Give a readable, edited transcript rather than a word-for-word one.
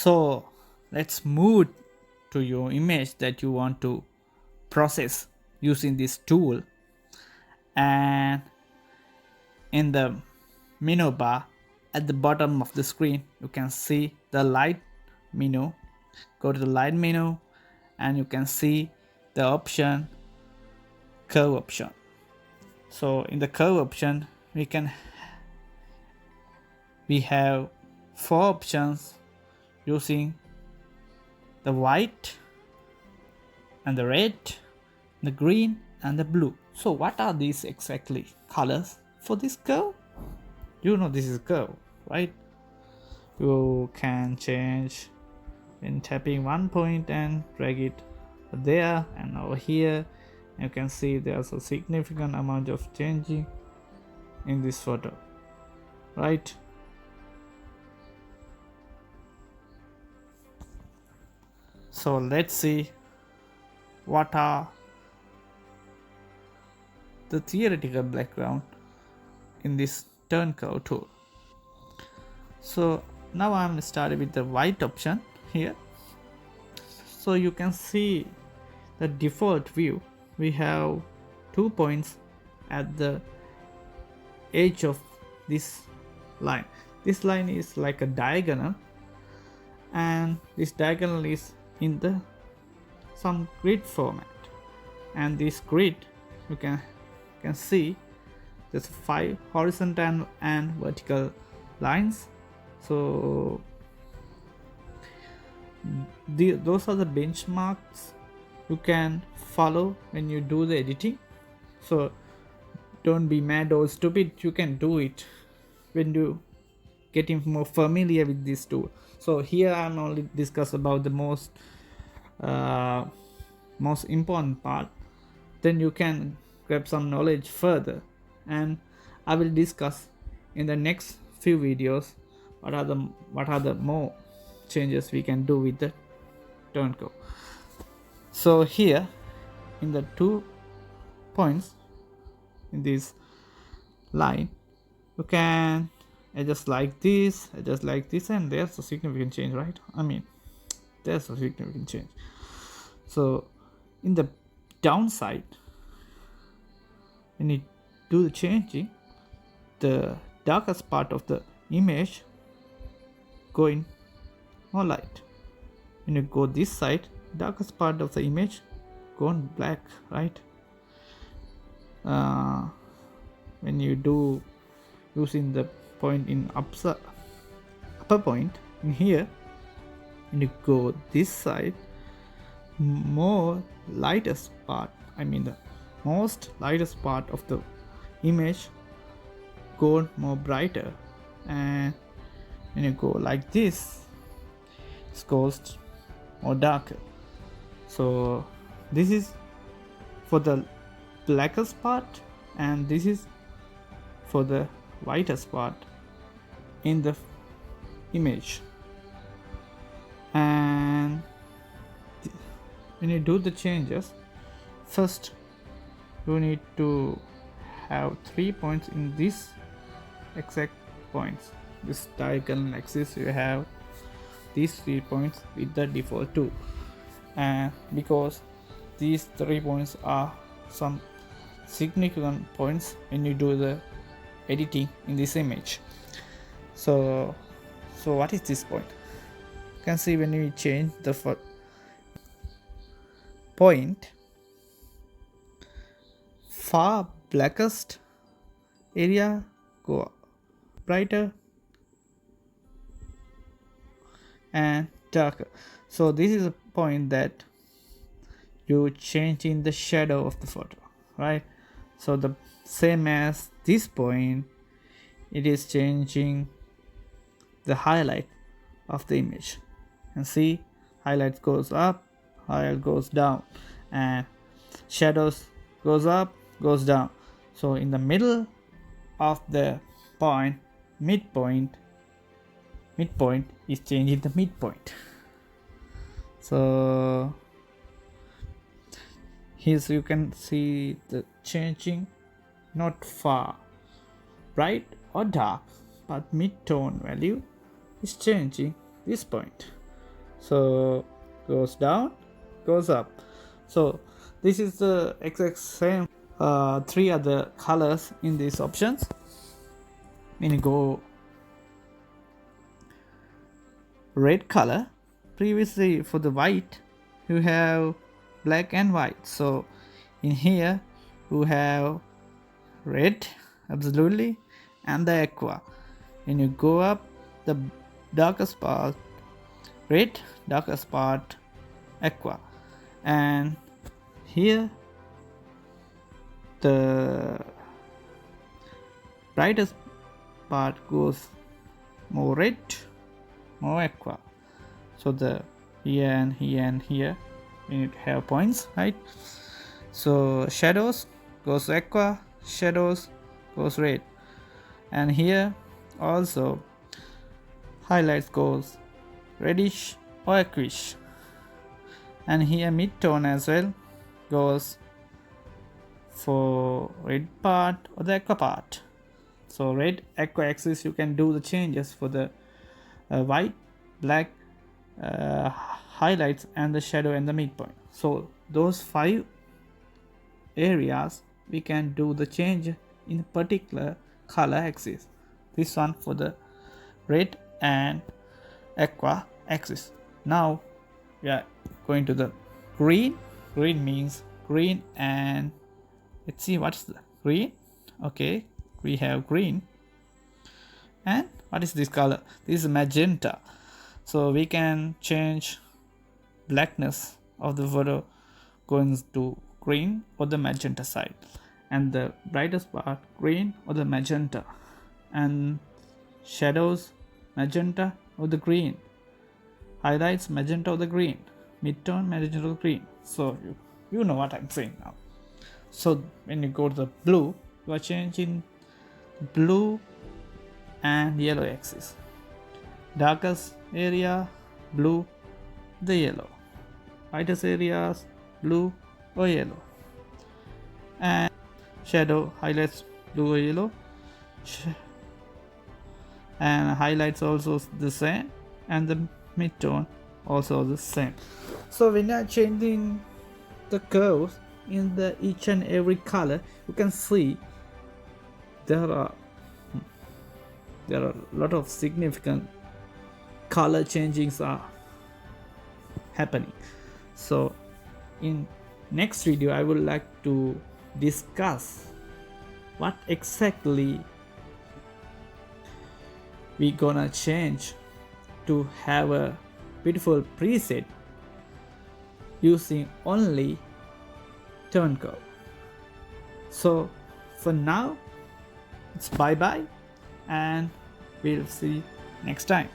So let's move to your image that you want to process using this tool, and in the menu bar at the bottom of the screen you can see the light menu. Go to the light menu and you can see the option curve option. So in the curve option we have four options using the white and the red, the green and the blue. So what are these exactly colors for this curve? You know this is curve, right? You can change in tapping one point and drag it there and over here. You can see there's a significant amount of changing in this photo, right? So let's see what are the theoretical background in this turn curve tool. So now I'm started with the white option here. So you can see the default view. We have 2 points at the edge of this line. This line is like a diagonal, and this diagonal is in the some grid format, and this grid you can see there's 5 horizontal and vertical lines. So those are the benchmarks you can follow when you do the editing. So don't be mad or stupid, you can do it when you getting more familiar with this tool. So here I'm only discuss about the most important part. Then you can grab some knowledge further, and I will discuss in the next few videos what are the more changes we can do with the turn curve. So here in the 2 points in this line you can adjust like this, and there's a significant change, right? I mean, there's a significant change. So in the downside, when you do the changing, the darkest part of the image going more light. When you go this side, darkest part of the image gone black, right? When you do using the point in upper point in here, when you go this side, more lightest part, I mean the most lightest part of the image go more brighter, and when you go like this it goes more darker. So this is for the blackest part, and this is for the whitest part in the image. And when you do the changes, first you need to have 3 points in this exact points, this diagonal axis. You have these 3 points with the default 2, and because these 3 points are some significant points when you do the editing in this image. So what is this point? You can see when we change the point, far blackest area go brighter and darker. So this is a point that you change in the shadow of the photo, right? So the same as this point, it is changing the highlight of the image. And see, highlight goes up, highlight goes down, and shadows goes up, goes down. So in the middle of the point, midpoint is changing the midpoint. So here you can see the changing, not far bright or dark, but mid-tone value is changing this point. So goes down, goes up. So this is the exact same three other colors in these options. When you go red color, previously for the white you have black and white, so in here you have red absolutely and the aqua. When you go up, the darkest part red, darkest part aqua, and here the brightest part goes more red, more aqua. So the here and here and here we need to have points, right? So shadows goes aqua, shadows goes red, and here also highlights goes reddish or aquish, and here mid-tone as well goes for red part or the aqua part. So red aqua axis you can do the changes for the white, black, highlights and the shadow and the midpoint. So those 5 areas we can do the change in a particular color axis. This one for the red and aqua axis. Now we are going to the green. Green means green, and let's see what's the green. Okay, we have green, and what is this color? This is magenta. So we can change blackness of the photo going to green or the magenta side, and the brightest part green or the magenta, and shadows magenta or the green, highlights magenta or the green, midtone magenta or green. So you know what I'm saying now. So when you go to the blue, you are changing blue and yellow axis. Darkest area blue, the yellow, lightest areas blue or yellow, and shadow highlights blue or yellow, and highlights also the same, and the midtone also the same. So when you are changing the curves in the each and every color, you can see there are a lot of significant color changings are happening. So in next video I would like to discuss what exactly we gonna change to have a beautiful preset using only turn curve. So for now it's bye bye, and we'll see next time.